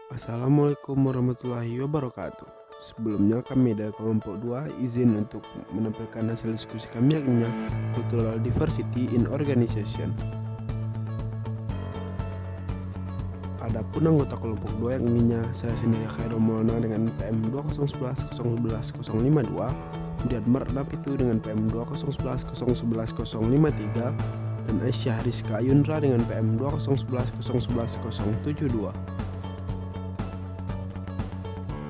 Assalamualaikum warahmatullahi wabarakatuh. Sebelumnya kami dari kelompok 2 izin untuk menampilkan hasil diskusi kami yakni Cultural Diversity in Organization. Adapun anggota kelompok 2 yakni saya sendiri Khairul Maulana dengan PM 2011 011 052, kemudian Marnapitu dengan PM 2011 011 053, dan Aisyah Rizka Yundra dengan PM 2011 011 072.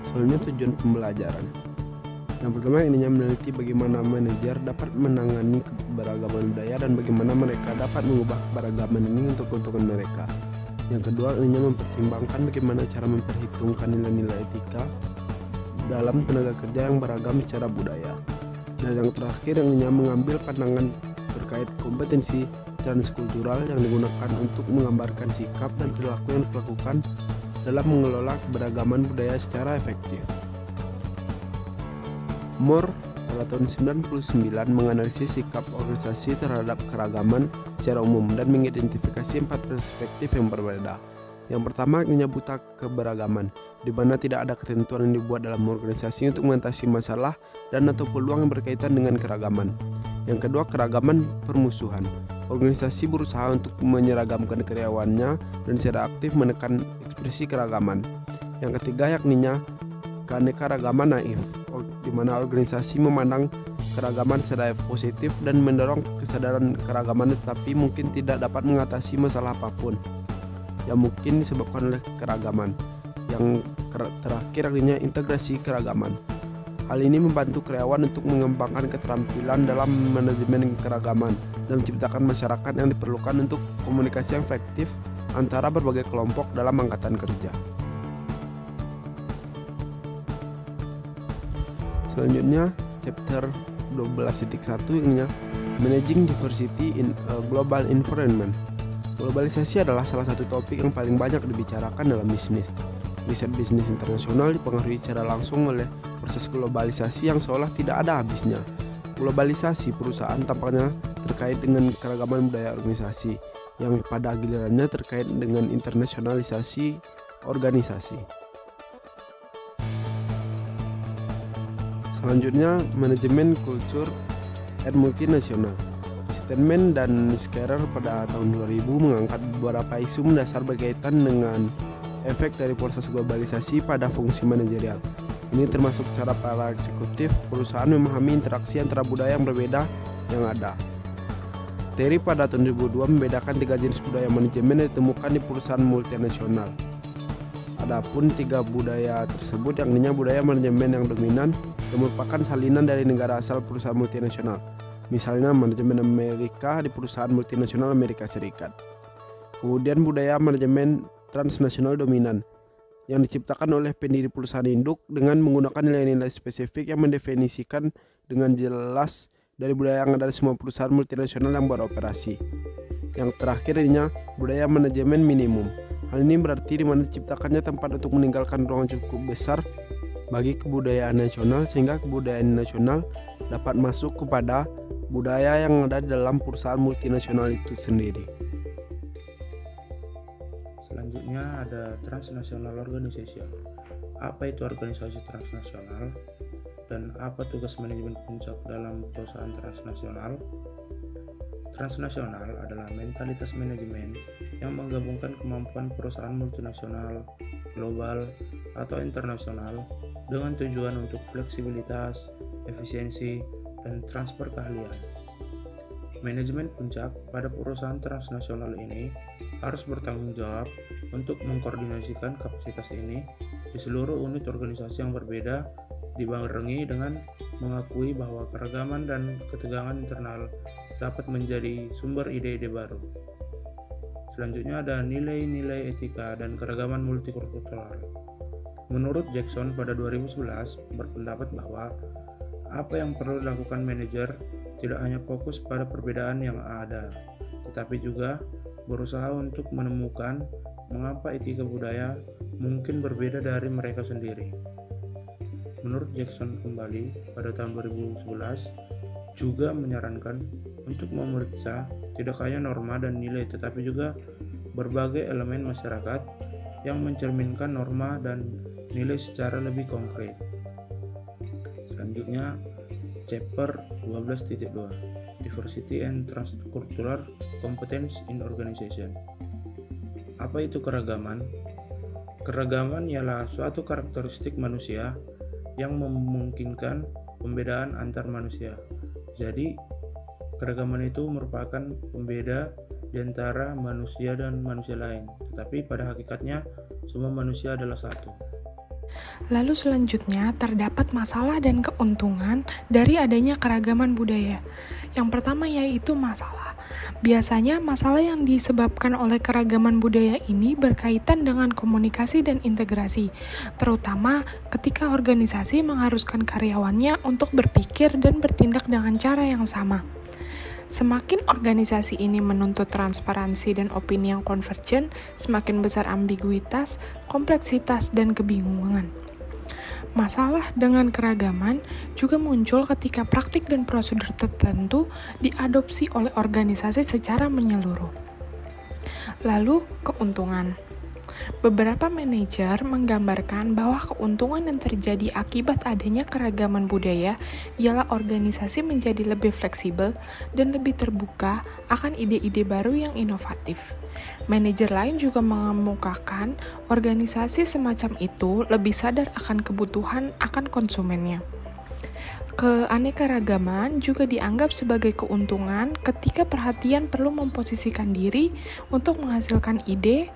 Selanjutnya tujuan pembelajaran. Yang pertama ininya meneliti bagaimana manajer dapat menangani keberagaman budaya dan bagaimana mereka dapat mengubah keberagaman ini untuk keuntungan mereka. Yang kedua ininya mempertimbangkan bagaimana cara memperhitungkan nilai-nilai etika dalam tenaga kerja yang beragam secara budaya. Dan yang terakhir ininya mengambil pandangan terkait kompetensi transkultural yang digunakan untuk menggambarkan sikap dan perilaku yang dilakukan dalam mengelola keberagaman budaya secara efektif. Moore pada tahun 99 menganalisis sikap organisasi terhadap keragaman secara umum dan mengidentifikasi 4 perspektif yang berbeda. Yang pertama ininya buta keberagaman, di mana tidak ada ketentuan yang dibuat dalam organisasi untuk mengatasi masalah dan atau peluang yang berkaitan dengan keragaman. Yang kedua, keragaman permusuhan. Organisasi berusaha untuk menyeragamkan karyawannya dan secara aktif menekan ekspresi keragaman. Yang ketiga yakninya keanekaragaman naif, di mana organisasi memandang keragaman secara positif dan mendorong kesadaran keragaman tetapi mungkin tidak dapat mengatasi masalah apapun yang mungkin disebabkan oleh keragaman. Yang terakhir artinya integrasi keragaman. Hal ini membantu karyawan untuk mengembangkan keterampilan dalam manajemen keragaman dan menciptakan masyarakat yang diperlukan untuk komunikasi yang efektif antara berbagai kelompok dalam angkatan kerja. Selanjutnya chapter 12.1 ini Managing Diversity in a Global Environment. Globalisasi adalah salah satu topik yang paling banyak dibicarakan dalam bisnis. Riset bisnis internasional dipengaruhi secara langsung oleh proses globalisasi yang seolah tidak ada habisnya. Globalisasi perusahaan tampaknya terkait dengan keragaman budaya organisasi, yang pada gilirannya terkait dengan internasionalisasi organisasi. Selanjutnya, manajemen kultur and multinasional. Steinman dan Scherer pada tahun 2000 mengangkat beberapa isu mendasar berkaitan dengan efek dari proses globalisasi pada fungsi manajerial. Ini termasuk cara para eksekutif perusahaan memahami interaksi antara budaya yang berbeda yang ada. Terry pada tahun 2002 membedakan 3 jenis budaya manajemen yang ditemukan di perusahaan multinasional. Adapun 3 budaya tersebut yakni budaya manajemen yang dominan yang merupakan salinan dari negara asal perusahaan multinasional. Misalnya manajemen Amerika di perusahaan multinasional Amerika Serikat. Kemudian budaya manajemen transnasional dominan yang diciptakan oleh pendiri perusahaan induk dengan menggunakan nilai-nilai spesifik yang mendefinisikan dengan jelas dari budaya yang ada di semua perusahaan multinasional yang beroperasi. Yang terakhir ininya budaya manajemen minimum. Hal ini berarti di mana diciptakannya tempat untuk meninggalkan ruang cukup besar bagi kebudayaan nasional sehingga kebudayaan nasional dapat masuk kepada budaya yang ada di dalam perusahaan multinasional itu sendiri. Selanjutnya ada transnational organization. Apa itu organisasi transnasional dan apa tugas manajemen puncak dalam perusahaan transnasional? Transnasional adalah mentalitas manajemen yang menggabungkan kemampuan perusahaan multinasional, global, atau internasional dengan tujuan untuk fleksibilitas, efisiensi, dan transfer keahlian. Manajemen puncak pada perusahaan transnasional ini harus bertanggung jawab untuk mengkoordinasikan kapasitas ini di seluruh unit organisasi yang berbeda, dibarengi dengan mengakui bahwa keragaman dan ketegangan internal dapat menjadi sumber ide-ide baru. Selanjutnya ada nilai-nilai etika dan keragaman multikultural. Menurut Jackson pada 2011 berpendapat bahwa apa yang perlu dilakukan manajer tidak hanya fokus pada perbedaan yang ada, tetapi juga berusaha untuk menemukan mengapa etika budaya mungkin berbeda dari mereka sendiri. Menurut Jackson kembali pada tahun 2011 juga menyarankan untuk memeriksa tidak hanya norma dan nilai tetapi juga berbagai elemen masyarakat yang mencerminkan norma dan nilai secara lebih konkret. Selanjutnya, chapter 12.2, Diversity and Transcultural Competence in Organization. Apa itu keragaman? Keragaman ialah suatu karakteristik manusia yang memungkinkan pembedaan antar manusia. Jadi, keragaman itu merupakan pembeda di antara manusia dan manusia lain, tetapi pada hakikatnya semua manusia adalah satu. Lalu selanjutnya terdapat masalah dan keuntungan dari adanya keragaman budaya. Yang pertama yaitu masalah. Biasanya masalah yang disebabkan oleh keragaman budaya ini berkaitan dengan komunikasi dan integrasi, terutama ketika organisasi mengharuskan karyawannya untuk berpikir dan bertindak dengan cara yang sama. Semakin organisasi ini menuntut transparansi dan opini yang konvergen, semakin besar ambiguitas, kompleksitas, dan kebingungan. Masalah dengan keragaman juga muncul ketika praktik dan prosedur tertentu diadopsi oleh organisasi secara menyeluruh. Lalu, keuntungan. Beberapa manajer menggambarkan bahwa keuntungan yang terjadi akibat adanya keragaman budaya ialah organisasi menjadi lebih fleksibel dan lebih terbuka akan ide-ide baru yang inovatif. Manajer lain juga mengemukakan organisasi semacam itu lebih sadar akan kebutuhan akan konsumennya. Keanekaragaman juga dianggap sebagai keuntungan ketika perhatian perlu memposisikan diri untuk menghasilkan ide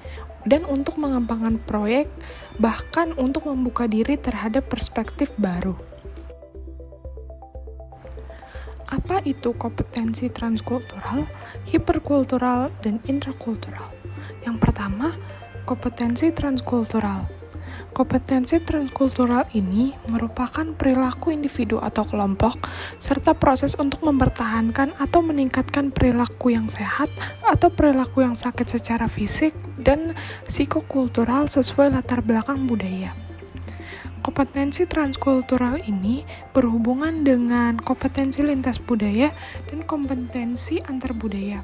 dan untuk mengembangkan proyek, bahkan untuk membuka diri terhadap perspektif baru. Apa itu kompetensi transkultural, hiperkultural, dan intrakultural? Yang pertama, kompetensi transkultural. Kompetensi transkultural ini merupakan perilaku individu atau kelompok, serta proses untuk mempertahankan atau meningkatkan perilaku yang sehat atau perilaku yang sakit secara fisik dan psikokultural sesuai latar belakang budaya. Kompetensi transkultural ini berhubungan dengan kompetensi lintas budaya dan kompetensi antar budaya.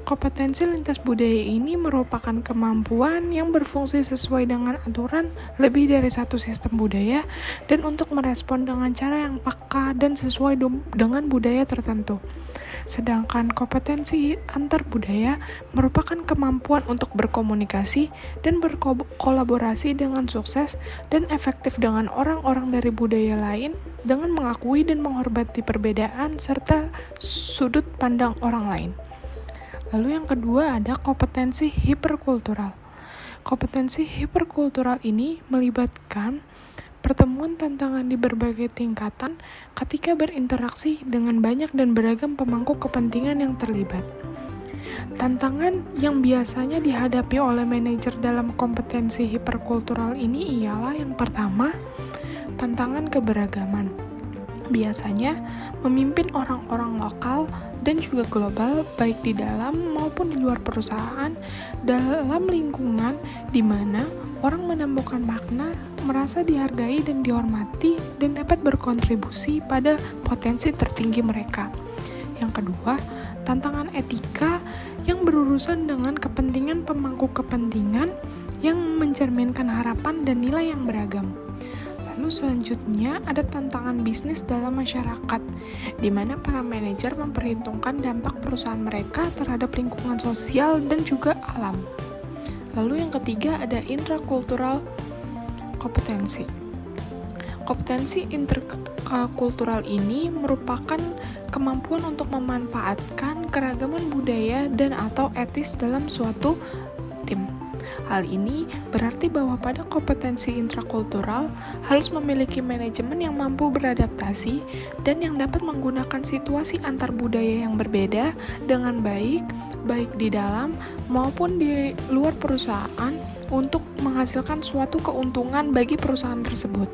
Kompetensi lintas budaya ini merupakan kemampuan yang berfungsi sesuai dengan aturan lebih dari satu sistem budaya dan untuk merespon dengan cara yang peka dan sesuai dengan budaya tertentu. Sedangkan kompetensi antar budaya merupakan kemampuan untuk berkomunikasi dan berkolaborasi dengan sukses dan efektif dengan orang-orang dari budaya lain dengan mengakui dan menghormati perbedaan serta sudut pandang orang lain. Lalu yang kedua ada kompetensi hiperkultural. Kompetensi hiperkultural ini melibatkan pertemuan tantangan di berbagai tingkatan ketika berinteraksi dengan banyak dan beragam pemangku kepentingan yang terlibat. Tantangan yang biasanya dihadapi oleh manajer dalam kompetensi hiperkultural ini ialah yang pertama, tantangan keberagaman. Biasanya memimpin orang-orang lokal dan juga global baik di dalam maupun di luar perusahaan dalam lingkungan di mana orang menemukan makna, merasa dihargai dan dihormati dan dapat berkontribusi pada potensi tertinggi mereka. Yang kedua, tantangan etika yang berurusan dengan kepentingan pemangku kepentingan yang mencerminkan harapan dan nilai yang beragam. Lalu selanjutnya ada tantangan bisnis dalam masyarakat, di mana para manajer memperhitungkan dampak perusahaan mereka terhadap lingkungan sosial dan juga alam. Lalu yang ketiga ada intrakultural kompetensi. Kompetensi interkultural ini merupakan kemampuan untuk memanfaatkan keragaman budaya dan atau etis dalam suatu tim. Hal ini berarti bahwa pada kompetensi intrakultural harus memiliki manajemen yang mampu beradaptasi dan yang dapat menggunakan situasi antar budaya yang berbeda dengan baik di dalam maupun di luar perusahaan untuk menghasilkan suatu keuntungan bagi perusahaan tersebut.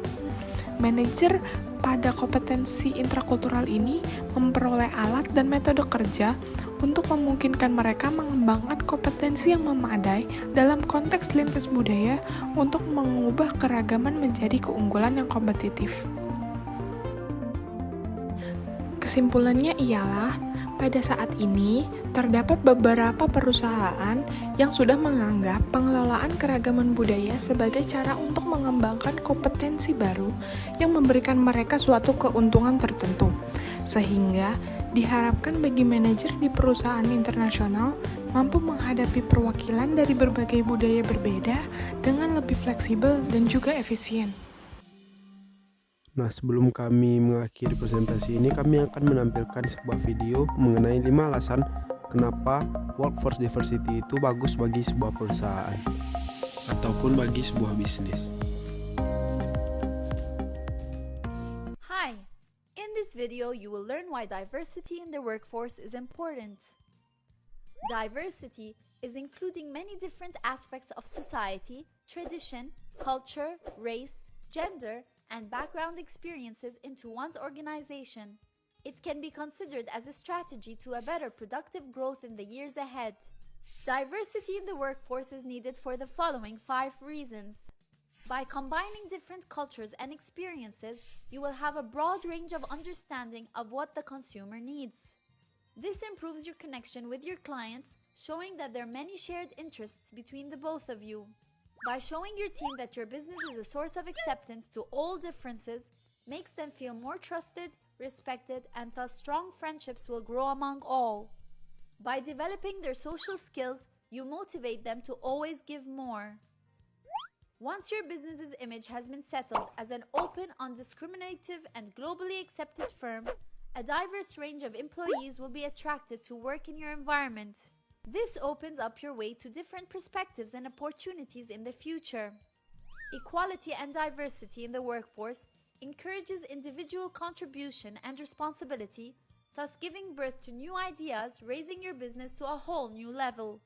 Manajer pada kompetensi intrakultural ini memperoleh alat dan metode kerja untuk memungkinkan mereka mengembangkan kompetensi yang memadai dalam konteks lintas budaya untuk mengubah keragaman menjadi keunggulan yang kompetitif. Kesimpulannya ialah Pada saat ini, terdapat beberapa perusahaan yang sudah menganggap pengelolaan keragaman budaya sebagai cara untuk mengembangkan kompetensi baru yang memberikan mereka suatu keuntungan tertentu, sehingga diharapkan bagi manajer di perusahaan internasional mampu menghadapi perwakilan dari berbagai budaya berbeda dengan lebih fleksibel dan juga efisien. Nah, sebelum kami mengakhiri presentasi ini, kami akan menampilkan sebuah video mengenai 5 alasan kenapa workforce diversity itu bagus bagi sebuah perusahaan ataupun bagi sebuah bisnis. Hi! In this video, you will learn why diversity in the workforce is important. Diversity is including many different aspects of society, tradition, culture, race, gender, and background experiences into one's organization. It can be considered as a strategy to a better productive growth in the years ahead. Diversity in the workforce is needed for the following 5 reasons. By combining different cultures and experiences, you will have a broad range of understanding of what the consumer needs. This improves your connection with your clients, showing that there are many shared interests between the both of you. By showing your team that your business is a source of acceptance to all differences, makes them feel more trusted, respected, and thus strong friendships will grow among all. By developing their social skills, you motivate them to always give more. Once your business's image has been settled as an open, undiscriminative, and globally accepted firm, a diverse range of employees will be attracted to work in your environment. This opens up your way to different perspectives and opportunities in the future. Equality and diversity in the workforce encourages individual contribution and responsibility, thus giving birth to new ideas, raising your business to a whole new level.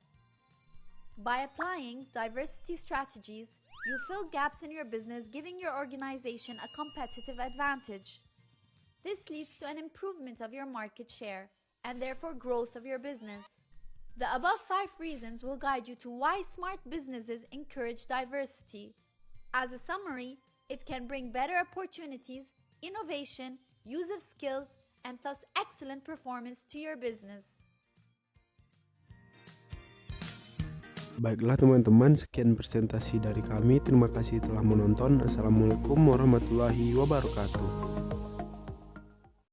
By applying diversity strategies, you fill gaps in your business, giving your organization a competitive advantage. This leads to an improvement of your market share and therefore growth of your business. The above 5 reasons will guide you to why smart businesses encourage diversity. As a summary, it can bring better opportunities, innovation, use of skills, and thus excellent performance to your business. Baiklah teman-teman, sekian presentasi dari kami. Terima kasih telah menonton. Assalamualaikum warahmatullahi wabarakatuh.